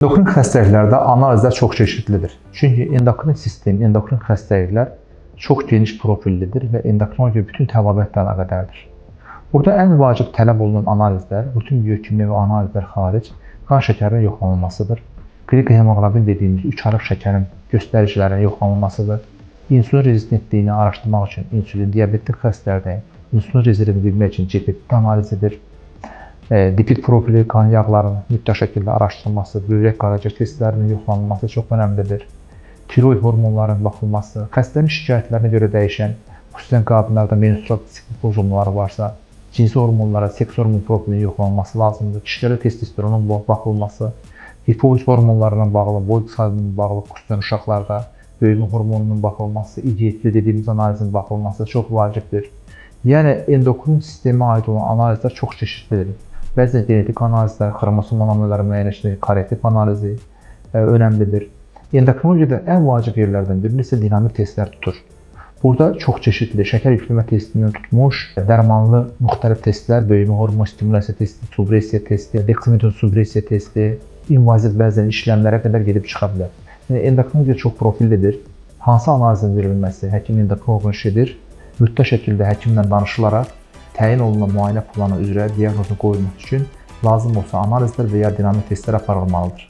Endokrin xəstəliklərdə analizlər çox çeşidlidir. Çünki endokrin sistem, endokrin xəstəliklər çox geniş profillidir və endokrinologiya bütün təlabatla əlaqədardır. Burada ən vacib tələb olunan analizlər, rutin biokimyəvi analizlər xaric, qan şəkərinin yoxlanılmasıdır. Qliqohemoqlobin dediyimiz 3 arıq şəkərin göstəricilərinin yoxlanılmasıdır. İnsulin rezistentliyini araşdırmaq üçün insulin, diabetli xəstələrdə insulin rezervini bilmək üçün GPT analizidir. Lipid profili, qan yağlarının mütləq şəkildə araşdırılması, böyrək qaracıq testlərinin yoxlanılması çox önəmlidir. Tiroid hormonlarının baxılması, xəstənin şikayətlərinə görə dəyişən, xüsusən qadınlarda menstrual sikl pozulmaları varsa, cinsi hormonlara, seks hormon profilinin yoxlanılması lazımdır. Kişilərdə testosteronun baxılması, hipofiz hormonlarla bağlı, boy qısalığına bağlı, xüsusən uşaqlarda böyümə hormonunun baxılması, IGF dediyimiz analizin baxılması çox vacibdir. Yəni endokrin sistemə aid olan analizlər çox çeşidlidir. Bəzən genetik analizlər, xromosom nümunələri müəyyənləşdirir, karyotyp analizi önəmlidir. Endokrinologiyada ən vacib yerlərdən biri isə dinamik testlər tutur. Burada çox çeşidli şəkər yüklümə testindən tutmuş, dərmanlı müxtəlif testlər, böyümə hormon stimulyasiya testi, subressiya testi, deksimetron subressiya testi, invaziv bəzən işləmlərə qədər gedib çıxa bilər. Yəni endokrinologiya çox profillidir. Hansı analizin verilməsi həkim endokrinoloqun işidir. Mütləq şəkildə həkimlə danışılaraq təyin olunan müayinə planı üzrə diaqnozun qoyulması üçün lazım olsa analizlər və ya dinamik testlər aparılmalıdır.